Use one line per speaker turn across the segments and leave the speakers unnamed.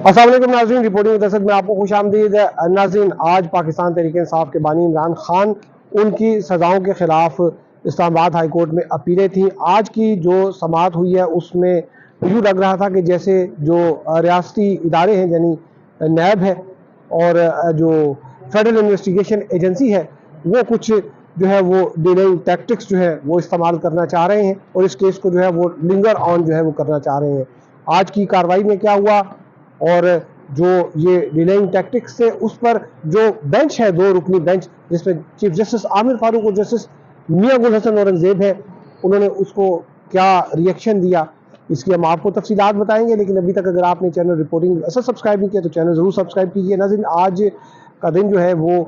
अस्सलाम वालेकुम नाज़रीन, रिपोर्टिंग दस्तक में आपको खुशामदीद। नाज़रीन, आज पाकिस्तान तहरीक इंसाफ के बानी इमरान खान, उनकी सज़ाओं के खिलाफ इस्लामाबाद हाई कोर्ट में अपीलें थी। आज की जो समाअत हुई है उसमें यूँ लग रहा था कि जैसे जो रियासती इदारे हैं यानी नैब है और जो फेडरल इन्वेस्टिगेशन एजेंसी है वो कुछ जो है वो डिलेइंग टैक्टिक्स जो है वो इस्तेमाल करना चाह रहे हैं और इस केस को जो है वो लिंगर ऑन जो है वो करना चाह रहे हैं। आज की कार्रवाई में क्या हुआ और जो ये डिलेइंग टैक्टिक्स थे उस पर जो बेंच है, दो रुकनी बेंच जिसमें चीफ जस्टिस आमिर फारूक और जस्टिस मियां गुल हसन औरंगजेब है, उन्होंने उसको क्या रिएक्शन दिया इसकी हम आपको तफसीलात बताएंगे। लेकिन अभी तक अगर आपने चैनल रिपोर्टिंग असर सब्सक्राइब नहीं किया तो चैनल ज़रूर सब्सक्राइब कीजिए। नाज़रीन, आज का दिन जो है वो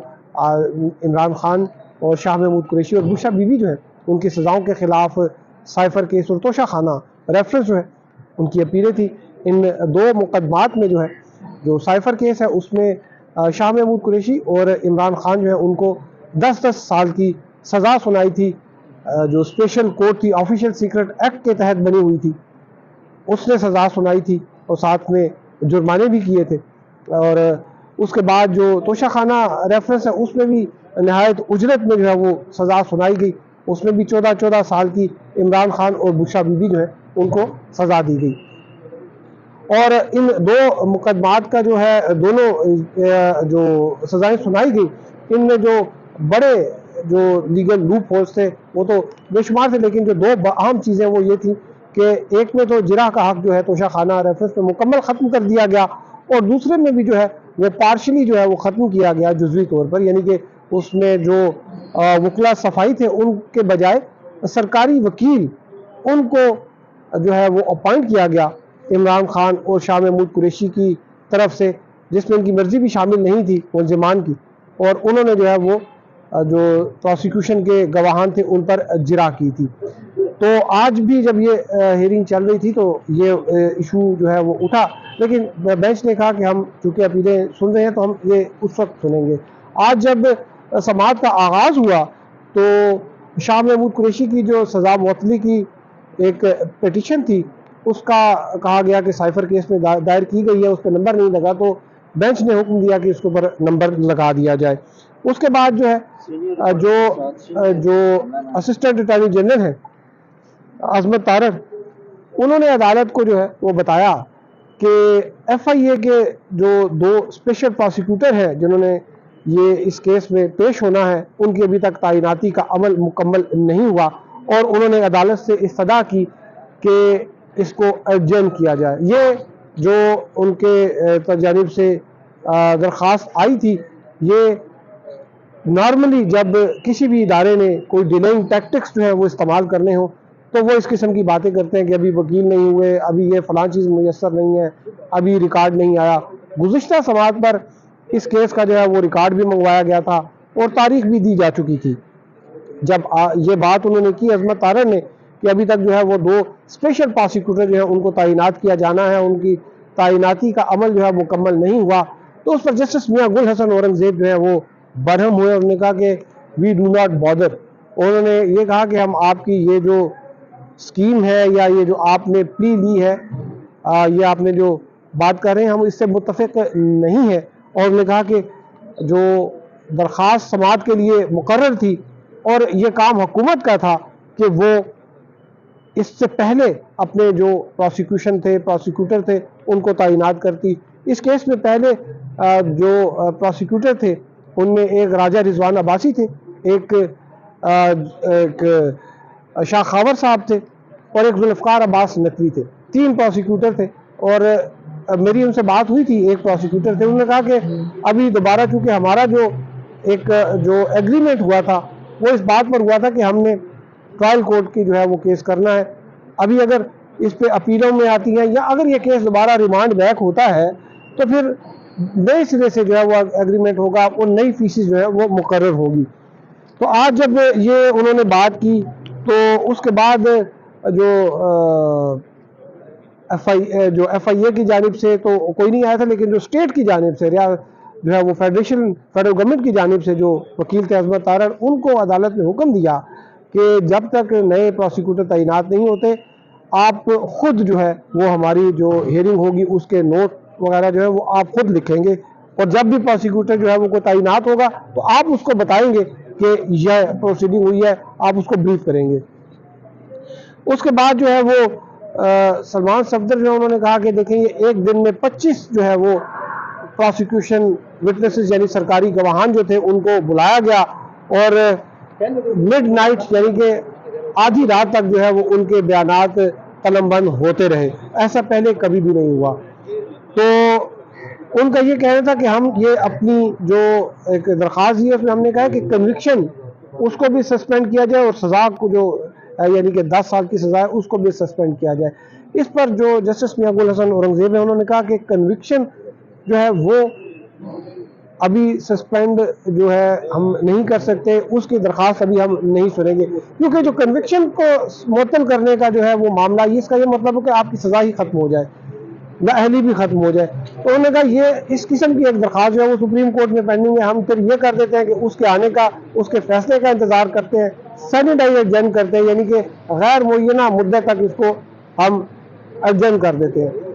इमरान खान और शाह महमूद कुरैशी और बुशरा बीबी जो है उनकी सज़ाओं के खिलाफ साइफर केस और तोशा खाना रेफरेंस जो है उनकी अपीलें थी। इन दो मुकदमात में जो है जो साइफर केस है उसमें शाह महमूद कुरैशी और इमरान खान जो है उनको 10-10 साल की सज़ा सुनाई थी। जो स्पेशल कोर्ट थी ऑफिशियल सीक्रेट एक्ट के तहत बनी हुई थी उसने सज़ा सुनाई थी और साथ में जुर्माने भी किए थे। और उसके बाद जो तोशा खाना रेफरेंस है उसमें भी नहायत उजरत में जो है वो सज़ा सुनाई गई, उसमें भी 14-14 साल की इमरान खान और बुशरा बीबी जो है उनको सज़ा दी गई। और इन दो मुकदमात का जो है दोनों जो सज़ाएं सुनाई गई इनमें जो बड़े जो लीगल लूप होल्स थे वो तो बेशुमार थे, लेकिन जो दो अहम चीज़ें वो ये थी कि एक में तो जिरा का हक जो है तोशा खाना रेफरेंस में मुकम्मल ख़त्म कर दिया गया और दूसरे में भी जो है वो पार्शली जो है वो ख़त्म किया गया जुज़वी तौर पर, यानी कि उसमें जो वकला सफाई थे उनके बजाय सरकारी वकील उनको जो है वो अपॉइंट किया गया इमरान खान और शाह महमूद कुरैशी की तरफ से, जिसमें उनकी मर्जी भी शामिल नहीं थी मुलजिमान की, और उन्होंने जो है वो जो प्रोसिक्यूशन के गवाहान थे उन पर जिरा की थी। तो आज भी जब ये हियरिंग चल रही थी तो ये इशू जो है वो उठा, लेकिन बेंच ने कहा कि हम चूँकि अपीलें सुन रहे हैं तो हम ये उस वक्त सुनेंगे। आज जब समाअत का आगाज़ हुआ तो शाह महमूद कुरैशी की जो सज़ा मुअत्तली की एक पिटीशन थी उसका कहा गया कि साइफर केस में दायर की गई है, उस पर नंबर नहीं लगा, तो बेंच ने हुक्म दिया कि उसके ऊपर नंबर लगा दिया जाए। उसके बाद जो है जो असिस्टेंट अटॉर्नी जनरल है अजमत तारर, उन्होंने अदालत को जो है वो बताया कि FIA के जो दो स्पेशल प्रोसिक्यूटर हैं जिन्होंने ये इस केस में पेश होना है उनकी अभी तक तैनाती का अमल मुकम्मल नहीं हुआ और उन्होंने अदालत से इस्तदा की कि इसको अर्जेंट किया जाए। ये जो उनके जानिब से दरख्वास्त आई थी, ये नॉर्मली जब किसी भी इदारे ने कोई डिलेइंग टैक्टिक्स जो है वो इस्तेमाल करने हो तो वो इस किस्म की बातें करते हैं कि अभी वकील नहीं हुए, अभी ये फ़लाँ चीज़ मुयस्सर नहीं है, अभी रिकॉर्ड नहीं आया। गुज़िश्ता समाअत पर इस केस का जो है वो रिकॉर्ड भी मंगवाया गया था और तारीख भी दी जा चुकी थी। जब ये बात उन्होंने की अजमत तारर ने कि अभी तक जो है वो दो स्पेशल प्रोसिक्यूटर जो है उनको तैनात किया जाना है, उनकी तैनाती का अमल जो है मुकम्मल नहीं हुआ, तो उस पर जस्टिस मियां गुल हसन औरंगजेब जो है वो बरहम हुए। उन्होंने कहा कि वी डू नॉट बॉदर। उन्होंने ये कहा कि हम आपकी ये जो स्कीम है या ये जो आपने प्ली ली है, ये आपने जो बात कर रहे हैं हम इससे मुत्तफिक नहीं है। और उन्होंने कहा कि जो दरख्वास्त समाअत के लिए मुकर्रर थी और ये काम हुकूमत का था कि वो इससे पहले अपने जो प्रोसिक्यूटर थे उनको तैनात करती। इस केस में पहले जो प्रोसिक्यूटर थे उनमें एक राजा रिजवान अब्बासी थे, एक शाह खावर साहब थे और एक जुल्फ़कार अब्बास नकवी थे। 3 प्रोसिक्यूटर थे और मेरी उनसे बात हुई थी, एक प्रोसिक्यूटर थे, उन्होंने कहा कि अभी दोबारा चूँकि हमारा जो एग्रीमेंट हुआ था वो इस बात पर हुआ था कि हमने ट्रायल कोर्ट की जो है वो केस करना है। अभी अगर इस पे अपीलों में आती हैं या अगर ये केस दोबारा रिमांड बैक होता है तो फिर नए सिरे से जो है वो एग्रीमेंट होगा और नई फीसेस जो है वो मुकर्रर होगी। तो आज जब ये उन्होंने बात की तो उसके बाद जो FIA की जानिब से तो कोई नहीं आया था, लेकिन जो स्टेट की जानिब से जो है वो फेडरल गवर्नमेंट की जानिब से जो वकील थे अजमत तारर, उनको अदालत ने हुक्म दिया कि जब तक नए प्रोसिक्यूटर तैनात नहीं होते आप खुद जो है वो हमारी जो हियरिंग होगी उसके नोट वगैरह जो है वो आप खुद लिखेंगे, और जब भी प्रोसिक्यूटर जो है वो कोई तैनात होगा तो आप उसको बताएंगे कि यह प्रोसीडिंग हुई है, आप उसको ब्रीफ करेंगे। उसके बाद जो है वो सलमान सफदर जो उन्होंने कहा कि देखें ये एक दिन में 25 जो है वो प्रोसिक्यूशन विटनेसेस यानी सरकारी गवाहान जो थे उनको बुलाया गया, और मिडनाइट यानी कि आधी रात तक जो है वो उनके बयानात कलमबंद होते रहे। ऐसा पहले कभी भी नहीं हुआ। तो उनका ये कहना था कि हम ये अपनी जो एक दरख्वास्त है उसमें हमने कहा कि कन्विक्शन उसको भी सस्पेंड किया जाए और सज़ा को जो यानी कि 10 साल की सज़ा है उसको भी सस्पेंड किया जाए। इस पर जो जस्टिस मियां गुल हसन औरंगजेब है उन्होंने कहा कि कन्विक्शन जो है वो अभी सस्पेंड जो है हम नहीं कर सकते, उसकी दरख्वास्त अभी हम नहीं सुनेंगे, क्योंकि जो कन्विक्शन को मुअत्तल करने का जो है वो मामला, इसका ये मतलब है कि आपकी सज़ा ही खत्म हो जाए, नाअहली भी खत्म हो जाए। तो उन्होंने कहा ये इस किस्म की एक दरख्वास्त जो है वो सुप्रीम कोर्ट में पेंडिंग है, हम फिर ये कर देते हैं कि उसके आने का, उसके फैसले का इंतजार करते हैं, सैनिटाइज एडजर्न करते हैं, यानी कि गैर मुय्यना मुद्दे तक इसको हम एडजर्न कर देते हैं।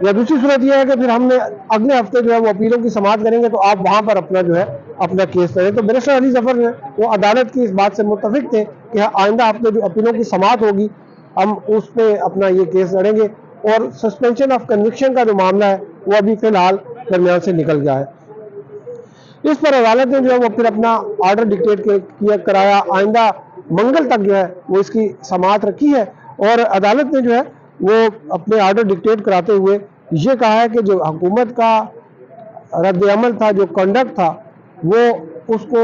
या दूसरी सूरत यह है कि फिर हमने अगले हफ्ते जो है वो अपीलों की समाअत करेंगे, तो आप वहां पर अपना जो है अपना केस करें। तो बैरिस्टर अली जफर जो है वो अदालत की इस बात से मुत्तफिक थे कि आइंदा हफ्ते जो अपीलों की समाअत होगी हम उस पर अपना ये केस लड़ेंगे, और सस्पेंशन ऑफ कन्विक्शन का जो मामला है वो अभी फिलहाल दरमियान से निकल गया है। इस पर अदालत ने जो है वो फिर अपना ऑर्डर डिक्टेट किया कराया, आइंदा मंगल तक जो है वो इसकी समाअत रखी है, और अदालत ने जो है वो अपने ऑर्डर डिक्टेट कराते हुए ये कहा है कि जो हुकूमत का रद्द अमल था, जो कंडक्ट था, वो उसको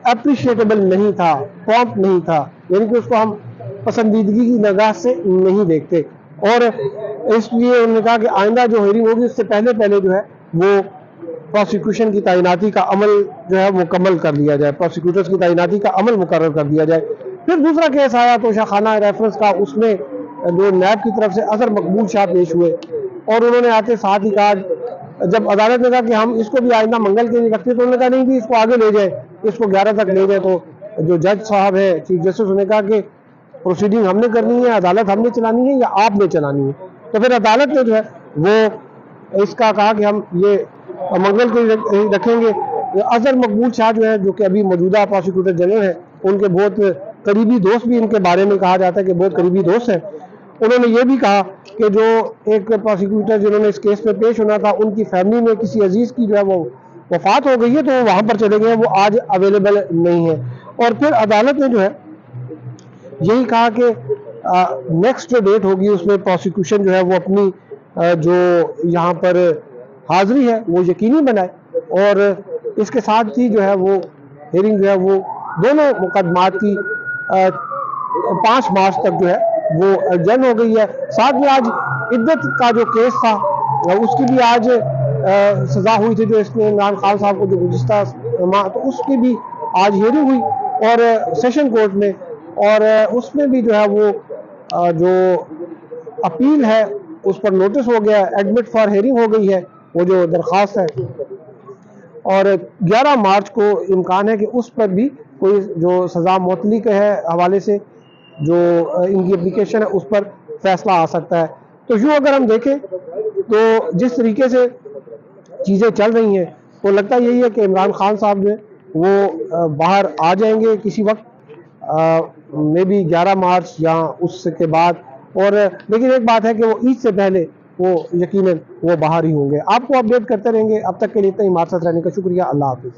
अप्रिशिएटेबल नहीं था, प्रॉम्प्ट नहीं था, यानी कि उसको हम पसंदीदगी की निगाह से नहीं देखते, और इसलिए उन्होंने कहा कि आइंदा जो हियरिंग होगी उससे पहले पहले जो है वो प्रोसिक्यूशन की तैनाती का अमल जो है मुकम्मल कर लिया जाए, प्रोसिक्यूटर्स की तैनाती का अमल मुकर्रर कर दिया जाए। फिर दूसरा केस आया तोशाखाना रेफरेंस का, उसमें जो नैब की तरफ से अजहर मकबूल शाह पेश हुए, और उन्होंने आते साथ ही कहा, जब अदालत ने कहा कि हम इसको भी आइंदा मंगल के लिए रखते हैं, तो उन्होंने कहा नहीं भी इसको आगे ले जाए, इसको 11 तक ले जाए। तो जो जज साहब है चीफ जस्टिस, उन्होंने कहा कि प्रोसीडिंग हमने करनी है, अदालत हमने चलानी है या आपने चलानी है। तो फिर अदालत ने जो है वो इसका कहा कि हम ये मंगल को रखेंगे। अजहर मकबूल शाह जो है, जो कि अभी मौजूदा प्रोसिक्यूटर जनरल है, उनके बहुत करीबी दोस्त भी इनके बारे में कहा जाता है कि बहुत करीबी दोस्त हैं। उन्होंने ये भी कहा कि जो एक प्रोसिक्यूटर जिन्होंने इस केस में पेश होना था, उनकी फैमिली में किसी अजीज की जो है वो वफात हो गई है, तो वो वहाँ पर चले गए, वो आज अवेलेबल नहीं है। और फिर अदालत ने जो है यही कहा कि नेक्स्ट जो डेट होगी उसमें प्रोसिक्यूशन जो है वो अपनी जो यहाँ पर हाजिरी है वो यकीनी बनाए, और इसके साथ ही जो है वो हियरिंग जो है वो दोनों मुकदमात की 5 मार्च तक जो है वो एडजर्न हो गई है। साथ में आज इद्दत का जो केस था उसकी भी आज सजा हुई थी, जो इसमें इमरान खान साहब को जो गुज़िश्ता माह, तो उसकी भी आज हियरिंग हुई और सेशन कोर्ट में, और उसमें भी जो है वो जो अपील है उस पर नोटिस हो गया, एडमिट फॉर हियरिंग हो गई है वो जो दरख्वास्त है, और 11 मार्च को इम्कान है कि उस पर भी कोई जो सज़ा मुअत्तली के है हवाले से जो इनकी एप्लीकेशन है उस पर फैसला आ सकता है। तो यूँ अगर हम देखें तो जिस तरीके से चीज़ें चल रही हैं, तो लगता यही है कि इमरान खान साहब जो है वो बाहर आ जाएंगे किसी वक्त, मे बी 11 मार्च या उसके बाद, और लेकिन एक बात है कि वो ईद से पहले वो यकीनन वो बाहर ही होंगे। आपको अपडेट करते रहेंगे। अब तक के लिए इतना ही, हमारे साथ रहने का शुक्रिया। अल्लाह हाफिज़।